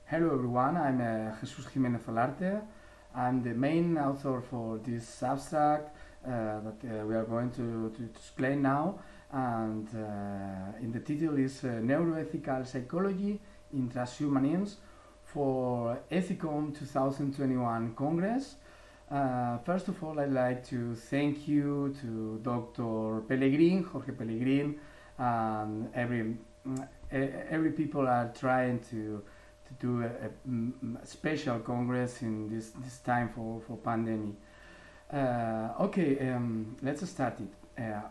Hello everyone, I'm Jesus Jimenez Olarte. I'm the main author for this abstract that we are going to explain now, and in the title is Neuroethical Psychology in Transhumanism for Ethicom 2021 Congress. First of all, I'd like to thank you to Dr. Jorge Pellegrin, and every people are trying to do a special congress in this time for pandemic. Let's start it.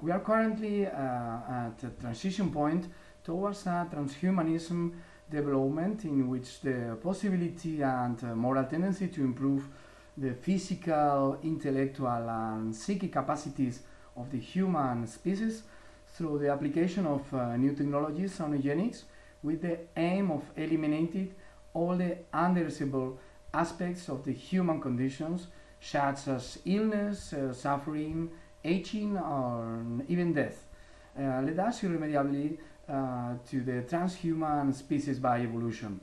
We are currently at a transition point towards a transhumanism development in which the possibility and moral tendency to improve the physical, intellectual and psychic capacities of the human species through the application of new technologies on eugenics, with the aim of eliminating all the undesirable aspects of the human conditions, such as illness, suffering, aging, or even death. Led us irremediably to the transhuman species by evolution.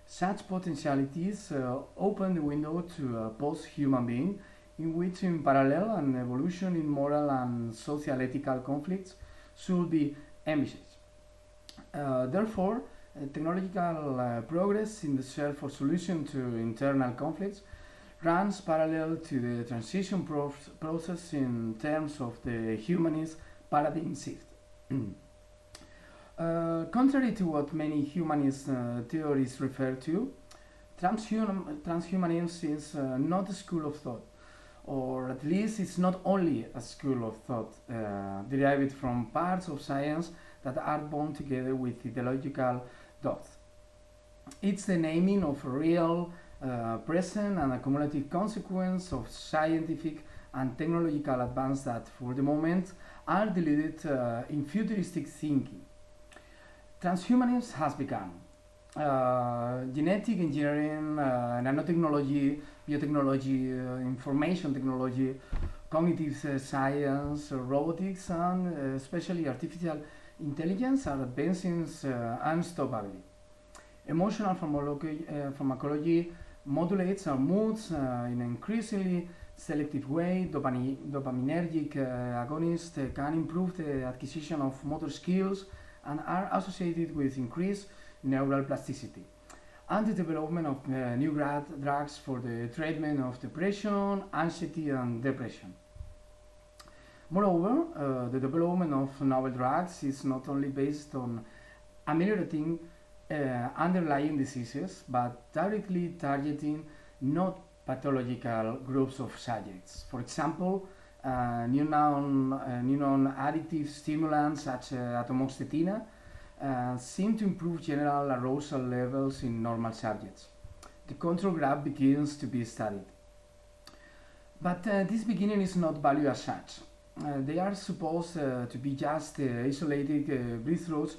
Such potentialities open the window to a post-human being, in which in parallel an evolution in moral and social ethical conflicts should be envisaged. Therefore, technological progress in the search for solution to internal conflicts runs parallel to the transition process in terms of the humanist paradigm shift. Contrary to what many humanist theories refer to, transhumanism is not a school of thought, or at least it's not only a school of thought derived from parts of science that are bound together with ideological depth. It's the naming of a real, present and a cumulative consequence of scientific and technological advance that for the moment are diluted in futuristic thinking. Transhumanism has begun. Genetic engineering, nanotechnology, biotechnology, information technology, cognitive science, robotics, and especially artificial intelligence are advancing unstoppably. Emotional pharmacology modulates our moods in an increasingly selective way. Dopaminergic agonists can improve the acquisition of motor skills and are associated with increased neural plasticity, and the development of new drugs for the treatment of depression, anxiety, and depression. Moreover, the development of novel drugs is not only based on ameliorating underlying diseases, but directly targeting not pathological groups of subjects. For example, new known additive stimulants such as atomoxetina seem to improve general arousal levels in normal subjects. The control group begins to be studied. But this beginning is not valued as such. They are supposed to be just isolated breakthroughs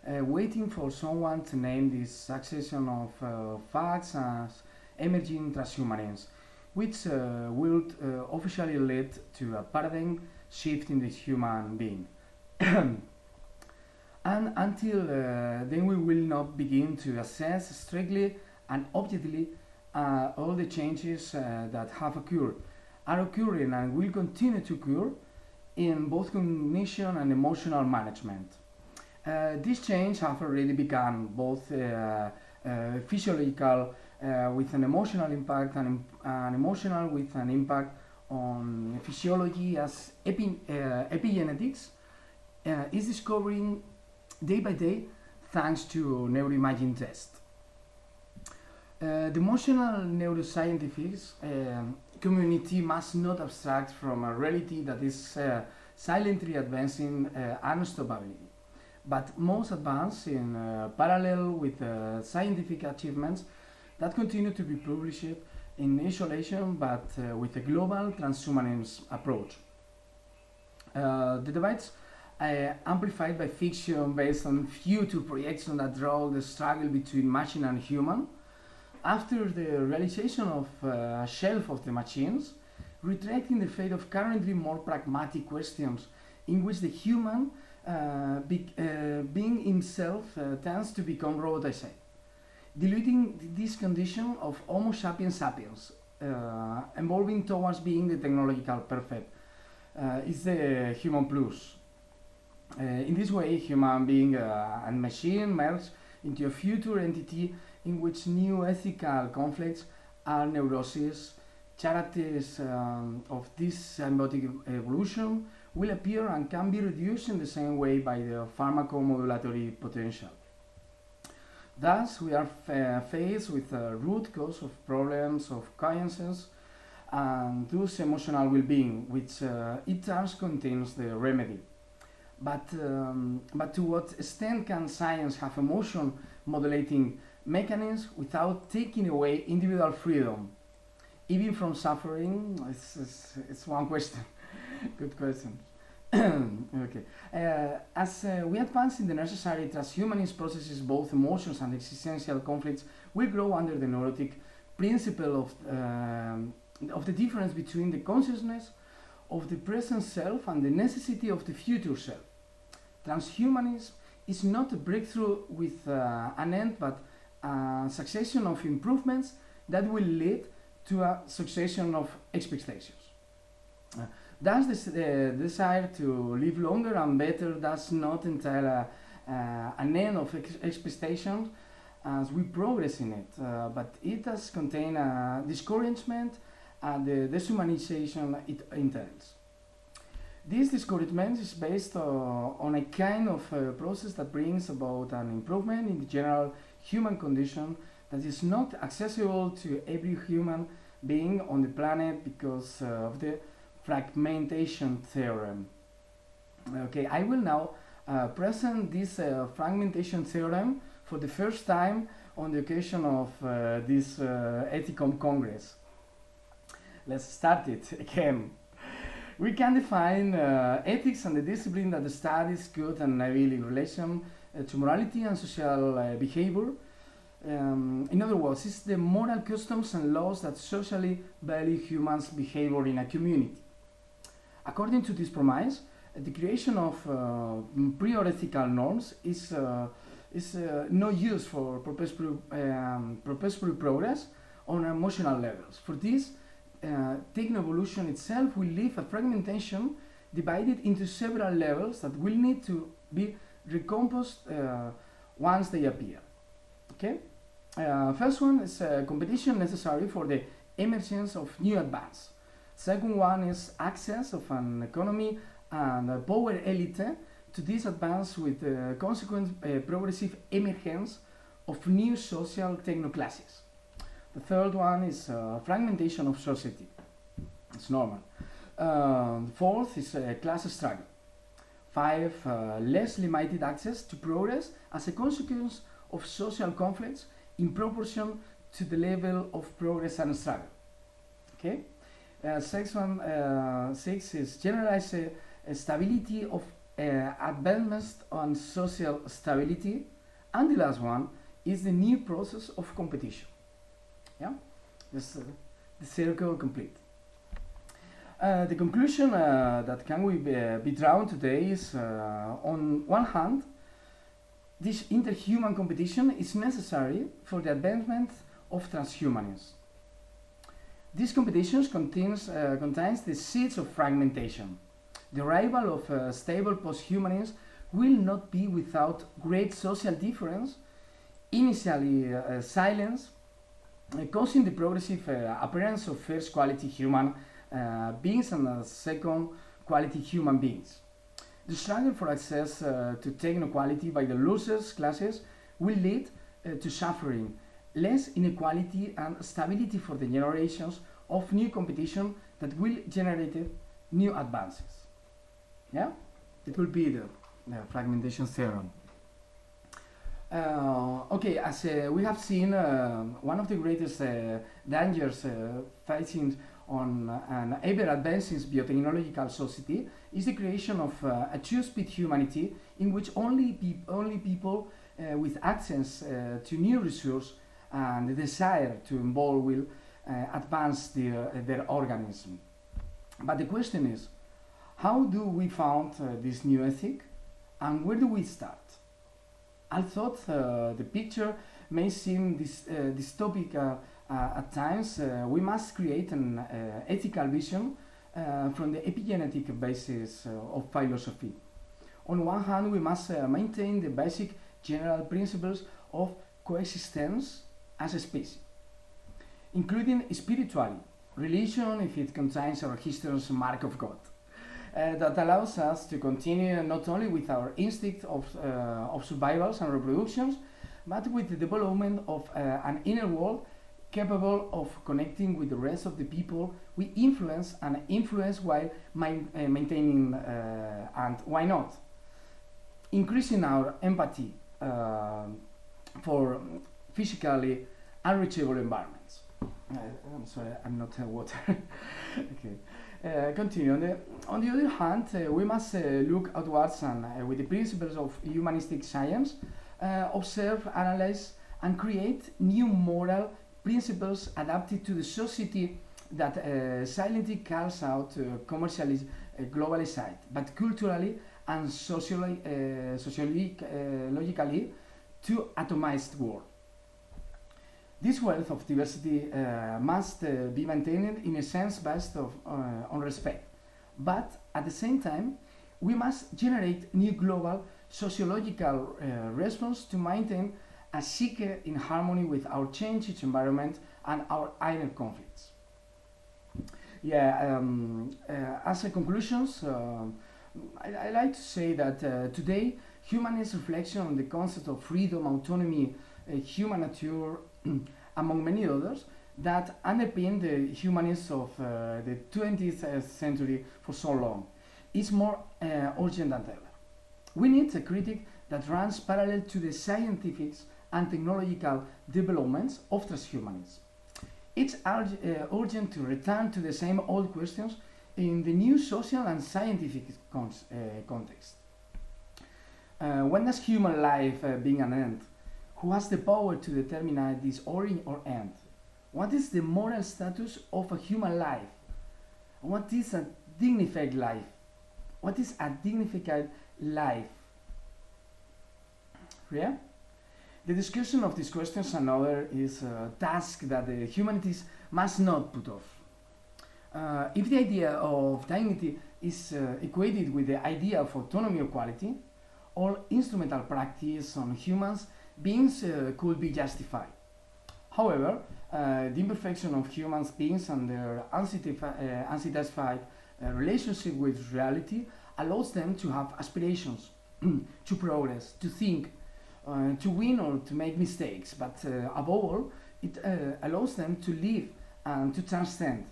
waiting for someone to name this succession of facts as emerging transhumanism, which will officially lead to a paradigm shift in the human being. And until then, we will not begin to assess strictly and objectively all the changes that have occurred, are occurring, and will continue to occur in both cognition and emotional management. These changes have already begun, both physiological with an emotional impact and emotional with an impact on physiology, as epigenetics is discovering day by day thanks to neuroimaging tests. The emotional neuroscientific community must not abstract from a reality that is silently advancing unstoppably, but must advance in parallel with scientific achievements that continue to be published in isolation, but with a global transhumanism approach. The debates amplified by fiction based on future projections that draw the struggle between machine and human, after the realization of a shelf of the machines, retracting the fate of currently more pragmatic questions in which the human being himself tends to become robotized. diluting this condition of Homo sapiens sapiens, evolving towards being the technological perfect. Is the human plus. In this way, human being and machine merge into a future entity in which new ethical conflicts are neuroses. Characters of this symbiotic evolution will appear and can be reduced in the same way by the pharmacomodulatory potential. Thus, we are faced with the root cause of problems of conscience and thus emotional well-being, which it turns contains the remedy. But to what extent can science have emotion modulating mechanisms without taking away individual freedom, even from suffering? It's one question. Good question. Okay. As we advance in the necessary transhumanist processes, both emotions and existential conflicts will grow under the neurotic principle of the difference between the consciousness of the present self and the necessity of the future self. Transhumanism is not a breakthrough with an end, but a succession of improvements that will lead to a succession of expectations. Thus, the desire to live longer and better does not entail an end of expectations as we progress in it, but it does contain a discouragement and the deshumanization it entails. This discouragement is based on a kind of process that brings about an improvement in the general human condition that is not accessible to every human being on the planet because of the fragmentation theorem. Okay, I will now present this fragmentation theorem for the first time on the occasion of this ethical congress. Let's start it again. We can define ethics and the discipline that studies good and evil in relation to morality and social behavior. In other words, it's the moral customs and laws that socially value humans' behavior in a community. According to this premise, the creation of prior ethical norms is no use for purposeful progress on emotional levels. For this, techno-evolution itself will leave a fragmentation divided into several levels that will need to be recomposed once they appear. Okay? First one is competition necessary for the emergence of new advance. Second one is access of an economy and power elite to this advance with consequent progressive emergence of new social technoclasses. The third one is fragmentation of society. It's normal. Fourth is class struggle. 5. Less limited access to progress as a consequence of social conflicts in proportion to the level of progress and struggle. Okay? 6 is generalized stability of advancement on social stability. And the last one is the new process of competition. Yeah? This the circle complete. The conclusion that can be drawn today is, on one hand, this interhuman competition is necessary for the advancement of transhumanism. This competition contains the seeds of fragmentation. The arrival of stable posthumanism will not be without great social difference, initially silence, causing the progressive appearance of first quality human beings and second quality human beings. The struggle for access to techno-quality by the losers classes will lead to suffering, less inequality and stability for the generations of new competition that will generate new advances. Yeah? It will be the fragmentation theorem. Okay, as we have seen, one of the greatest dangers facing on an ever-advancing biotechnological society is the creation of a two-speed humanity in which only people with access to new resources and the desire to involve will advance their organism. But the question is, how do we found this new ethic and where do we start? Although the picture may seem dystopic at times, we must create an ethical vision from the epigenetic basis of philosophy. On one hand, we must maintain the basic general principles of coexistence as a species, including spirituality, religion if it contains a registered mark of God. That allows us to continue not only with our instinct of survivals and reproductions, but with the development of an inner world capable of connecting with the rest of the people we influence and influence while maintaining and why not increasing our empathy for physically unreachable environments. I'm sorry, I'm not water. Okay. Continue. On the other hand, we must look outwards and with the principles of humanistic science, observe, analyze, and create new moral principles adapted to the society that silently calls out commercially globalized, but culturally and sociologically to atomized world. This wealth of diversity must be maintained in a sense based on respect, but at the same time, we must generate new global sociological response to maintain a seeker in harmony with our changed environment and our inner conflicts. As a conclusions, I like to say that today humanist reflection on the concept of freedom, autonomy, human nature, among many others, that underpin the humanists of the 20th century for so long, is more urgent than ever. We need a critic that runs parallel to the scientific and technological developments of transhumanism. It's urgent to return to the same old questions in the new social and scientific context. When does human life bring an end? Who has the power to determine this origin or end? What is the moral status of a human life? What is a dignified life? What is a dignified life? Yeah? The discussion of these questions and others is a task that the humanities must not put off. If the idea of dignity is equated with the idea of autonomy or quality, all instrumental practice on humans beings could be justified. However, the imperfection of human beings and their unsatisfied relationship with reality allows them to have aspirations, to progress, to think, to win or to make mistakes, but above all, it allows them to live and to transcend.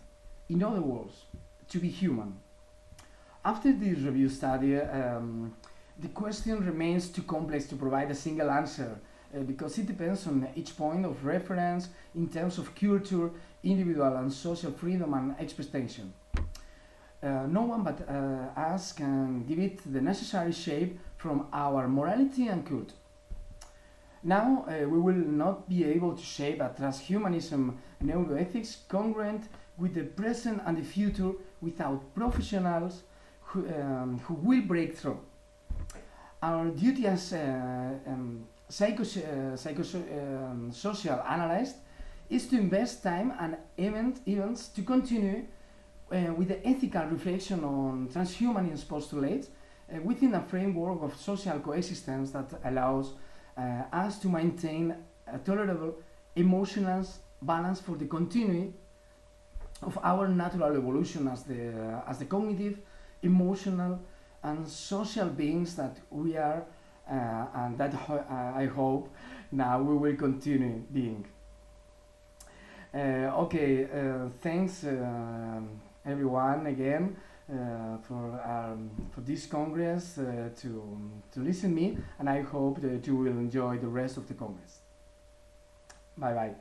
In other words, to be human. After this review study, the question remains too complex to provide a single answer because it depends on each point of reference in terms of culture, individual and social freedom and expression. No one but us can give it the necessary shape from our morality and culture. Now, we will not be able to shape a transhumanism neuroethics congruent with the present and the future without professionals who will break through. Our duty as social analyst is to invest time and events to continue with the ethical reflection on transhumanism postulates within a framework of social coexistence that allows us to maintain a tolerable emotional balance for the continuity of our natural evolution as the cognitive, emotional, and social beings that we are, and that I hope now we will continue being. Thanks everyone again for this congress to listen me, and I hope that you will enjoy the rest of the congress. Bye bye.